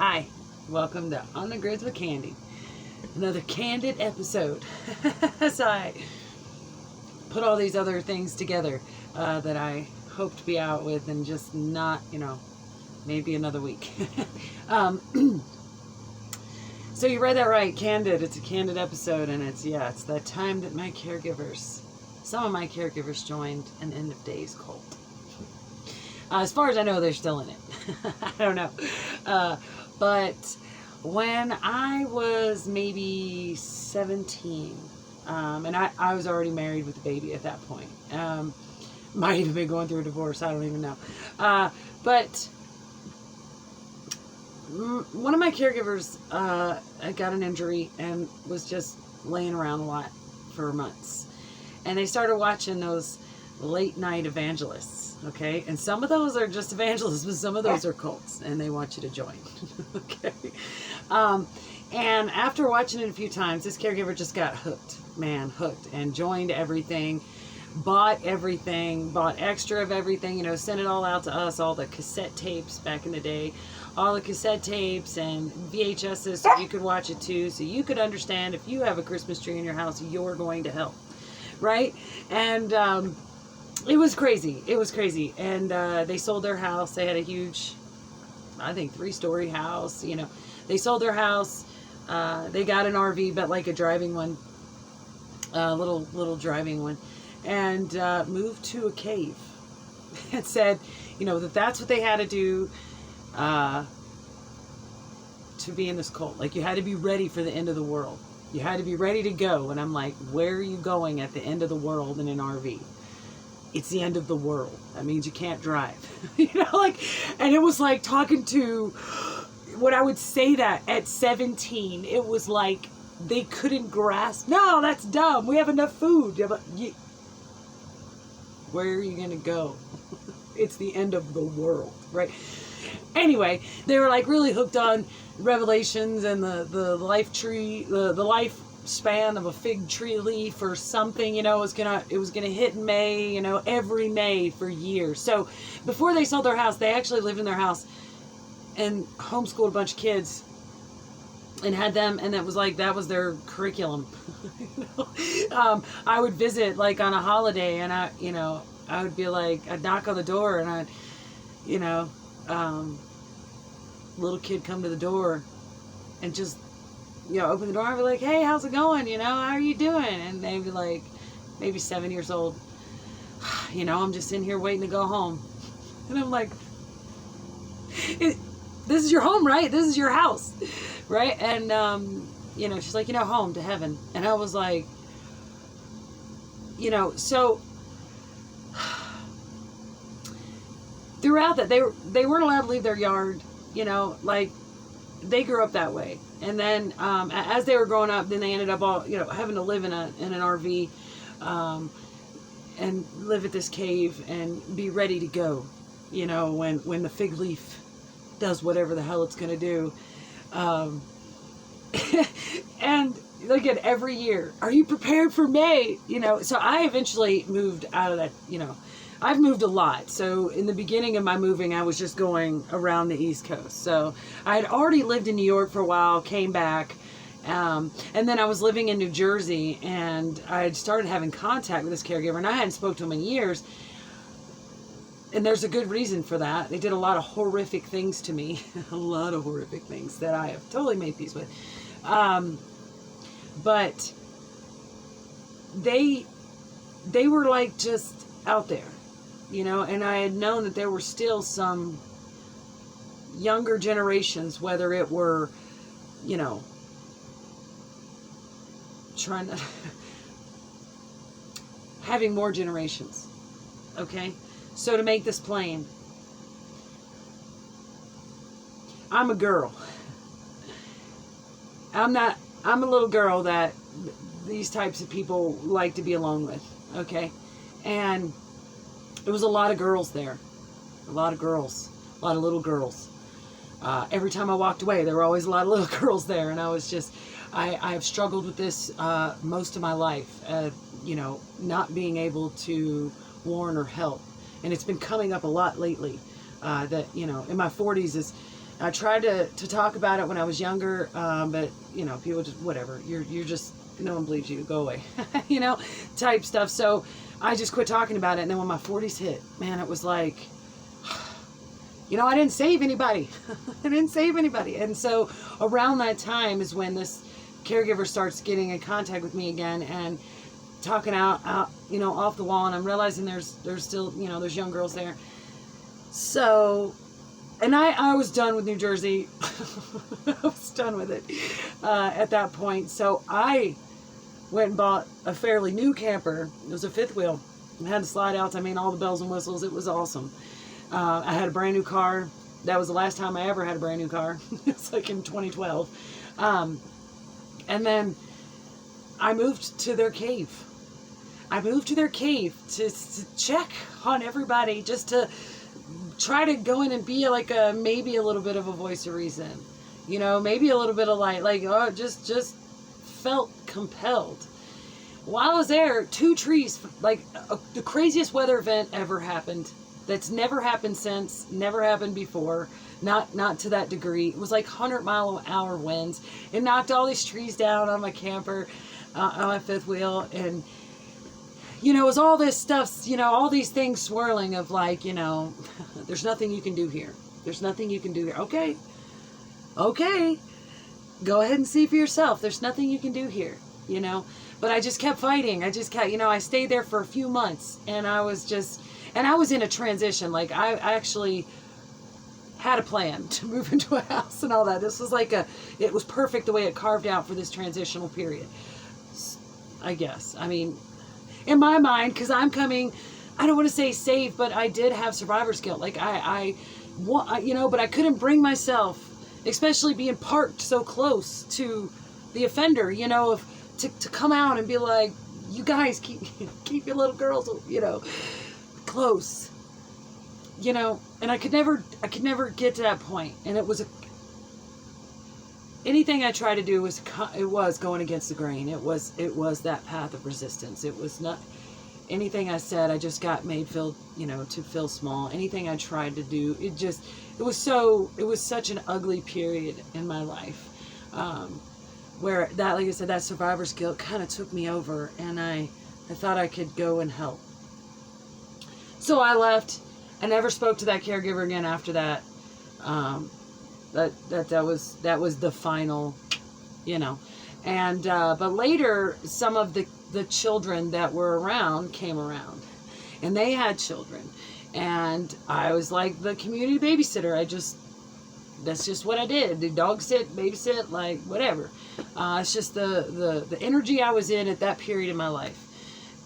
Hi, welcome to On the Grids with Kandi. Another candid episode. So I put all these other things together that I hope to be out with and just not, maybe another week. So you read that right, candid. It's a candid episode, and it's that time that some of my caregivers joined an end of days cult. As far as I know, they're still in it. I don't know. But when I was maybe 17, and I was already married with a baby at that point. Might even be going through a divorce. I don't even know. But one of my caregivers got an injury and was just laying around a lot for months. And they started watching those late night evangelists, okay? And some of those are just evangelists, but some of those are cults, and they want you to join, okay? And after watching it a few times, this caregiver just got hooked, and joined everything, bought extra of everything, sent it all out to us, all the cassette tapes back in the day, all the cassette tapes and VHSs so you could watch it too, so you could understand if you have a Christmas tree in your house, you're going to hell, right? And it was crazy. And they sold their house. They had a huge, I think, 3-story house. They sold their house. They got an RV, but like a driving one, little driving one, and moved to a cave. And said, that's what they had to do to be in this cult. Like, you had to be ready for the end of the world. You had to be ready to go. And I'm like, where are you going at the end of the world in an RV? It's the end of the world. That means you can't drive. And it was like talking to, when I would say that at 17, it was like they couldn't grasp. No, that's dumb. We have enough food. Yeah, but where are you going to go? It's the end of the world, right? Anyway, they were like really hooked on Revelations and the life tree, the lifespan of a fig tree leaf or something, it was gonna hit in May, every May for years. So before they sold their house, they actually lived in their house and homeschooled a bunch of kids and had them, and that was their curriculum. I would visit like on a holiday, and I would be like, I'd knock on the door, and I'd, little kid come to the door and just, open the door. I'd be like, hey, how's it going? How are you doing? And they'd be like, maybe 7 years old. I'm just in here waiting to go home. And I'm like, this is your home, right? This is your house, right? And, she's like, home to heaven. And I was like, so throughout that, they weren't allowed to leave their yard, they grew up that way. And then as they were growing up, then they ended up all, having to live in an RV and live at this cave and be ready to go, when the fig leaf does whatever the hell it's going to do. And again, every year, are you prepared for May? So I eventually moved out of that, I've moved a lot. So in the beginning of my moving, I was just going around the East Coast. So I had already lived in New York for a while, came back, and then I was living in New Jersey, and I had started having contact with this caregiver, and I hadn't spoken to him in years. And there's a good reason for that. They did a lot of horrific things to me, a lot of horrific things that I have totally made peace with. But they were like just out there. And I had known that there were still some younger generations, whether it were, trying to, having more generations, okay? So to make this plain, I'm a girl. I'm a little girl that these types of people like to be alone with, okay? And it was a lot of girls there. A lot of little girls. Every time I walked away, there were always a lot of little girls there. And I was just, I have struggled with this most of my life, not being able to warn or help. And it's been coming up a lot lately. That, in my 40s is I tried to talk about it when I was younger, but, you know, people just, whatever, you're just, no one believes you, go away, you know, type stuff. So I just quit talking about it. And then when my 40s hit, man, it was like, you know, I didn't save anybody. I didn't save anybody. And so around that time is when this caregiver starts getting in contact with me again and talking out, you know, off the wall. And I'm realizing there's still, you know, there's young girls there. So, and I was done with New Jersey. I was done with it at that point. So I went and bought a fairly new camper. It was a fifth wheel. It had the slide outs. I mean, all the bells and whistles. It was awesome. I had a brand new car. That was the last time I ever had a brand new car. It's like in 2012. And then I moved to their cave. I moved to their cave to check on everybody, just to try to go in and be like maybe a little bit of a voice of reason, you know, maybe a little bit of light, like, oh, just felt compelled. While I was there, 2 trees, like the craziest weather event ever happened. That's never happened since, never happened before, not to that degree. It was like 100-mile-an-hour winds. It knocked all these trees down on my camper, on my fifth wheel, and you know, it was all this stuff, you know, all these things swirling of like, you know, there's nothing you can do here. There's nothing you can do here. Okay. Okay. Go ahead and see for yourself. There's nothing you can do here, you know. But I just kept fighting. I just kept, you know, I stayed there for a few months, and I was just, and I was in a transition. Like I actually had a plan to move into a house and all that. This was like it was perfect the way it carved out for this transitional period, I guess. I mean, in my mind, because I'm coming, I don't want to say safe, but I did have survivor's guilt. Like you know, but I couldn't bring myself, especially being parked so close to the offender, you know, to come out and be like, you guys keep your little girls, you know, close, you know. And I could never get to that point. And it was anything I tried to do was going against the grain. It was that path of resistance. It was not anything I said. I just got made feel, you know, to feel small. Anything I tried to do, it was such an ugly period in my life, where that, like I said, that survivor's guilt kind of took me over, and I thought I could go and help. So I left. I never spoke to that caregiver again after that. That was the final, you know. And but later, some of the children that were around came around, and they had children, and I was like the community babysitter. That's just what I did. Do dog sit, babysit, like whatever. It's just the energy I was in at that period in my life.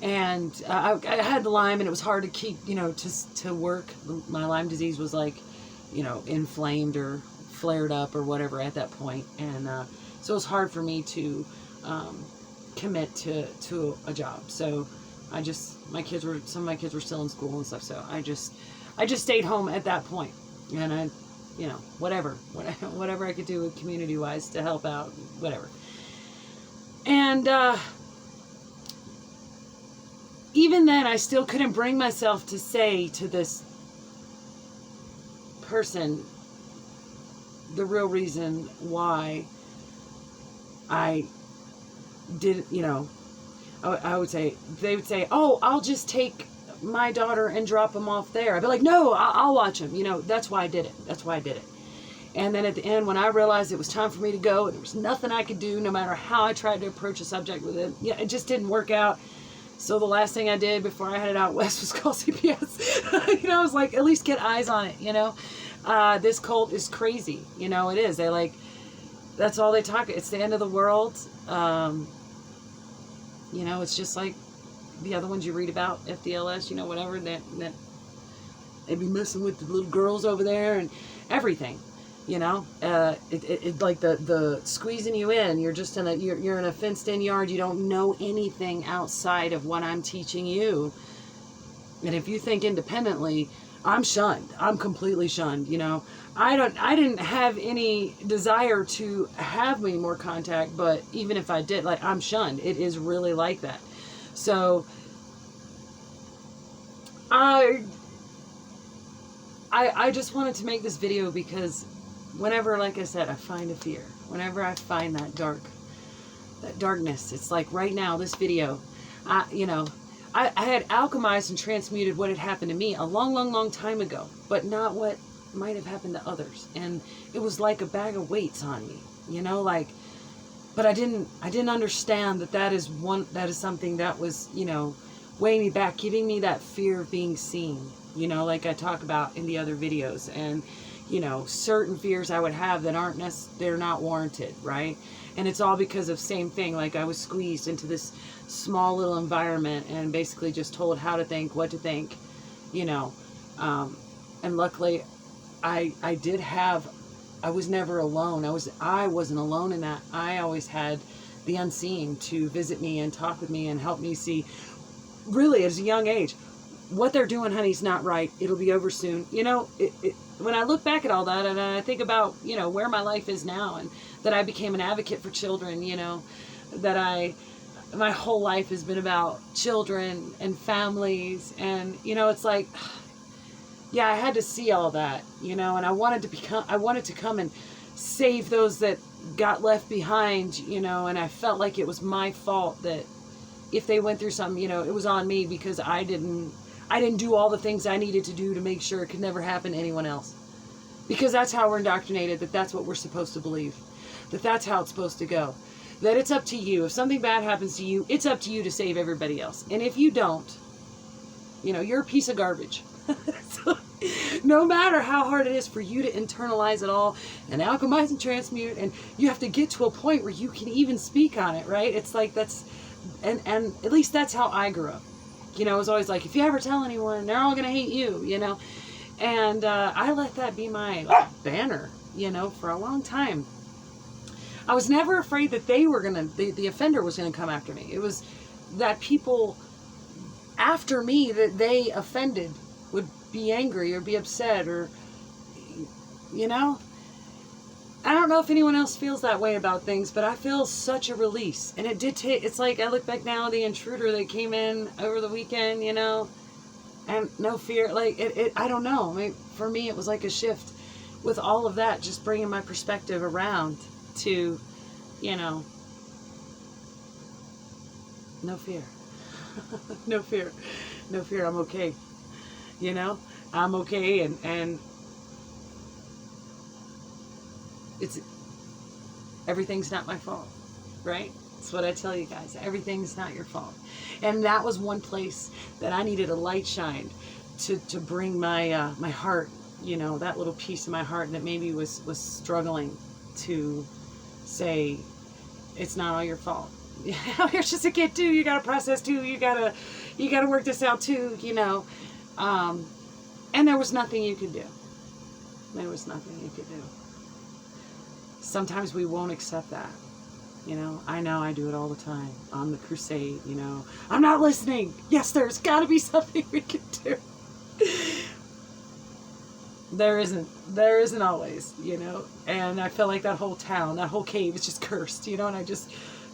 And I had the Lyme, and it was hard to keep, you know, to work. My Lyme disease was like, you know, inflamed or flared up or whatever at that point. And so it was hard for me to commit to a job. So some of my kids were still in school and stuff. So I just stayed home at that point. And I, you know, whatever I could do with community-wise to help out, whatever. And even then, I still couldn't bring myself to say to this person the real reason why I did, you know, I would say, they would say, oh, I'll just take my daughter and drop them off there. I'd be like, no, I'll watch them. You know, that's why I did it. And then at the end, when I realized it was time for me to go, there was nothing I could do, no matter how I tried to approach the subject with it. Yeah, it just didn't work out. So the last thing I did before I headed out west was call CPS. You know, I was like, at least get eyes on it, you know. This cult is crazy. You know, it is. They like, that's all they talk. It's the end of the world. You know, it's just like the other ones you read about, FDLS, you know, whatever, that they'd be messing with the little girls over there and everything. You know, it like the squeezing you in. You're just you're in a fenced in yard. You don't know anything outside of what I'm teaching you. And if you think independently, I'm shunned. I'm completely shunned. You know, I didn't have any desire to have any more contact, but even if I did, like, I'm shunned. It is really like that. So I just wanted to make this video because whenever, like I said, I find a fear, whenever I find that darkness, it's like right now, this video, I had alchemized and transmuted what had happened to me a long time ago, but not what might have happened to others. And it was like a bag of weights on me, like, but I didn't understand that is something that was, weighing me back, giving me that fear of being seen, like I talk about in the other videos. And, certain fears I would have that they're not warranted, right? And it's all because of same thing, like I was squeezed into this small little environment and basically just told how to think, what to think, and luckily I was never alone. I wasn't alone in that. I always had the unseen to visit me and talk with me and help me see, really, at a young age, what they're doing, honey's not right. It'll be over soon. When I look back at all that and I think about, where my life is now, and that I became an advocate for children, that my whole life has been about children and families. And, it's like, yeah, I had to see all that, and I wanted to come and save those that got left behind, and I felt like it was my fault that if they went through something, it was on me because I didn't do all the things I needed to do to make sure it could never happen to anyone else. Because that's how we're indoctrinated, that's what we're supposed to believe. That's how it's supposed to go. That it's up to you. If something bad happens to you, it's up to you to save everybody else. And if you don't, you're a piece of garbage. So, no matter how hard it is for you to internalize it all and alchemize and transmute, and you have to get to a point where you can even speak on it, right? It's like and at least that's how I grew up. It was always like, if you ever tell anyone, they're all going to hate you, And I let that be my banner, for a long time. I was never afraid that they were the offender was going to come after me. It was that people after me that they offended would be angry or be upset or, I don't know if anyone else feels that way about things, but I feel such a release. And it did take, it's like I look back now, the intruder that came in over the weekend, and no fear, like I don't know. I mean, for me, it was like a shift with all of that, just bringing my perspective around to, no fear. No fear. No fear. I'm okay. I'm okay. And everything's not my fault, right? That's what I tell you guys. Everything's not your fault. And that was one place that I needed a light shined to bring my my heart, that little piece of my heart that maybe was struggling to say, it's not all your fault. You're just a kid too. You gotta process too. You gotta work this out too. And there was nothing you could do. There was nothing you could do. Sometimes we won't accept that. I know I do it all the time on the crusade. I'm not listening. Yes, there's got to be something we can do. There isn't always, and I feel like that whole town, that whole cave is just cursed, and I just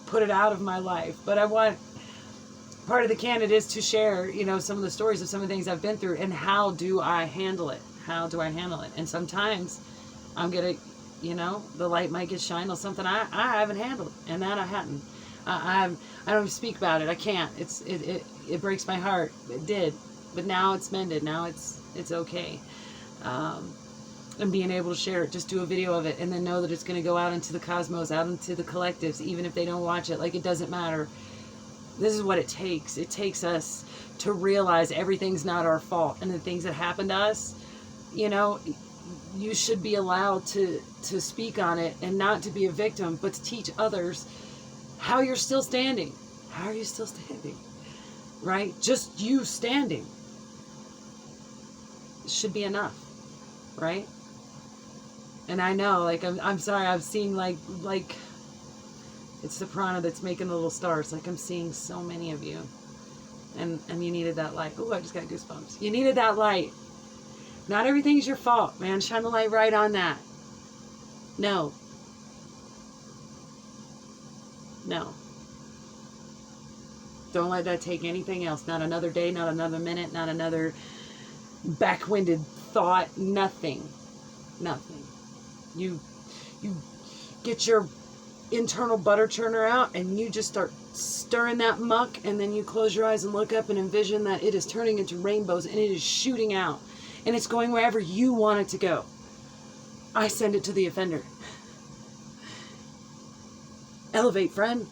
put it out of my life. But I want, part of the candid is to share, some of the stories of some of the things I've been through and how do I handle it? How do I handle it? And sometimes I'm going to, the light might get shined on something I haven't handled, and that I hadn't. I don't even speak about it. I can't. It breaks my heart. It did, but now it's mended. Now it's okay. And being able to share it, just do a video of it, and then know that it's going to go out into the cosmos, out into the collectives, even if they don't watch it. Like, it doesn't matter. This is what it takes. It takes us to realize everything's not our fault, and the things that happen to us, you should be allowed to speak on it and not to be a victim, but to teach others how you're still standing. How are you still standing? Right? Just you standing should be enough, right? And I know, like, I'm sorry, I've seen like it's the prana that's making the little stars. Like, I'm seeing so many of you, and you needed that light. Oh, I just got goosebumps. You needed that light. Not everything's your fault, man. Shine the light right on that. No. No. Don't let that take anything else. Not another day, not another minute, not another backwinded thought. Nothing. Nothing. You get your internal butter churner out and you just start stirring that muck, and then you close your eyes and look up and envision that it is turning into rainbows and it is shooting out and it's going wherever you want it to go. I send it to the offender. Elevate, friend.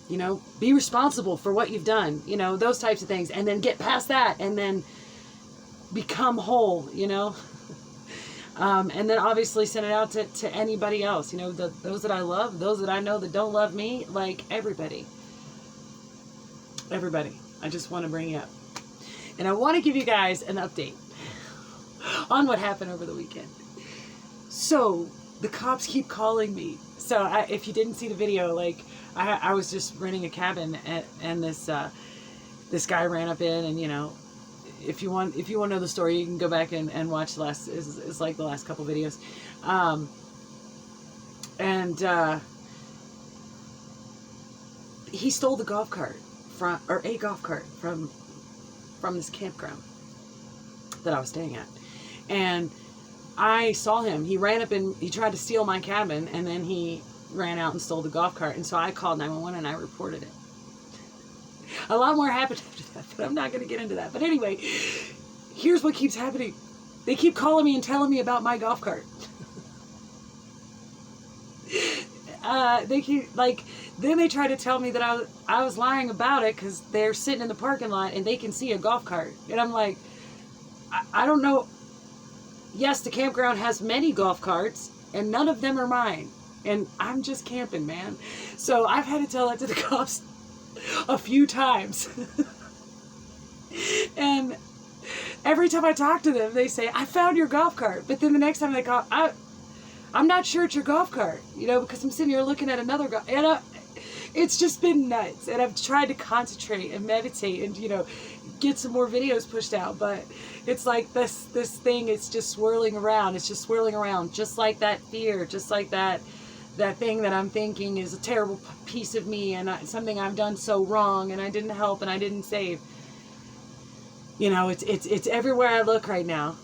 You know, be responsible for what you've done, you know, those types of things, and then get past that and then become whole, you know. And then obviously send it out to anybody else, you know, those that I love, those that I know that don't love me, like everybody. Everybody. I just want to bring you up. And I want to give you guys an update on what happened over the weekend. So, the cops keep calling me. So, if you didn't see the video, like, I was just renting a cabin, and this guy ran up in, and, you know, if you want to know the story, you can go back and watch the last, it's like the last couple videos. He stole the golf cart a golf cart from this campground that I was staying at. And I saw him. He ran up and he tried to steal my cabin, and then he ran out and stole the golf cart. And so I called 911 and I reported it. A lot more happened after that, but I'm not going to get into that. But anyway, here's what keeps happening. They keep calling me and telling me about my golf cart. They keep, like, then they try to tell me that I was lying about it because they're sitting in the parking lot and they can see a golf cart. And I'm like, I don't know. Yes, the campground has many golf carts and none of them are mine. And I'm just camping, man. So I've had to tell that to the cops a few times. And every time I talk to them, they say, I found your golf cart. But then the next time they call, I'm not sure it's your golf cart, you know, because I'm sitting here looking at another golf, and it's just been nuts. And I've tried to concentrate and meditate and, you know, get some more videos pushed out, but it's like this thing, it's just swirling around. It's just swirling around, just like that fear, just like that thing that I'm thinking is a terrible piece of me, and something I've done so wrong, and I didn't help and I didn't save. You know, it's everywhere I look right now,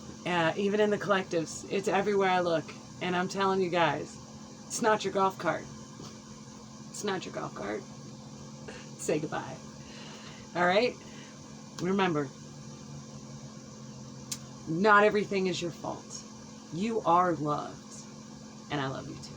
even in the collectives. It's everywhere I look, and I'm telling you guys, it's not your golf cart. It's not your golf cart. Say goodbye. All right? Remember, not everything is your fault. You are loved, and I love you too.